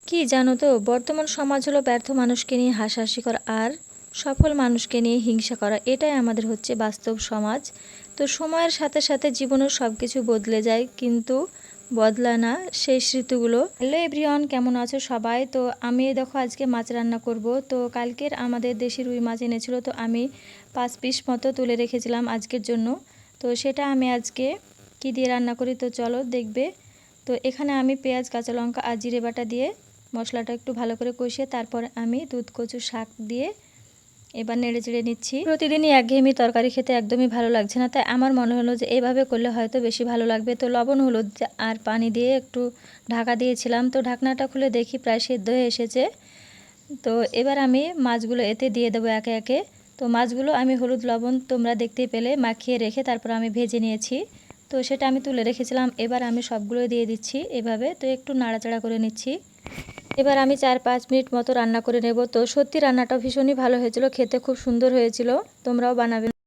কি জানো তো, বর্তমান সমাজ হলো ব্যর্থ মানুষকে নিয়ে হাসাহাসি করা আর সফল মানুষকে নিয়ে হিংসা করা। এটাই আমাদের হচ্ছে বাস্তব সমাজ। তো সময়ের সাথে সাথে জীবনের সব কিছু বদলে যায়, কিন্তু বদলায় না সেই স্মৃতিগুলো। হ্যালো এভরিওয়ান, কেমন আছো সবাই? তো আমি দেখো আজকে মাছ রান্না করব। তো কালকের আমাদের দেশি রুই মাছ এনেছিল, তো আমি 5 পিস মতো তুলে রেখেছিলাম আজকের জন্য। তো সেটা আমি আজকে কি দিয়ে রান্না করি তো চলো দেখবে। তো এখানে আমি পেঁয়াজ, কাঁচা লঙ্কা আর জিরে বাটা দিয়ে মশলাটা একটু ভালো করে কষিয়ে তারপর আমি দুধ কচু শাক দিয়ে এবার নেড়ে চেড়ে নিচ্ছি। প্রতিদিনই একঘেয়েমি তরকারি খেতে একদমই ভালো লাগছে না, তাই আমার মনে হলো যে এইভাবে করলে হয়তো বেশি ভালো লাগবে। তো লবণ, হলুদ আর পানি দিয়ে একটু ঢাকা দিয়েছিলাম। তো ঢাকনাটা খুলে দেখি প্রায় সেদ্ধ হয়ে এসেছে। তো এবার আমি মাছগুলো এতে দিয়ে দেবো একে একে। তো মাছগুলো আমি হলুদ লবণ তোমরা দেখতেই পেলে মাখিয়ে রেখে তারপর আমি ভেজে নিয়েছি। তো সেটা আমি তুলে রেখেছিলাম। এবার আমি সবগুলো দিয়ে দিচ্ছি এভাবে। তো একটু নাড়াচাড়া করে নিচ্ছি। এবার আমি 4-5 মিনিট মতো রান্না করে নেব। তো সত্যি রান্নাটা ভীষণই ভালো হয়েছিল, খেতে খুব সুন্দর হয়েছিল। তোমরাও বানাবে।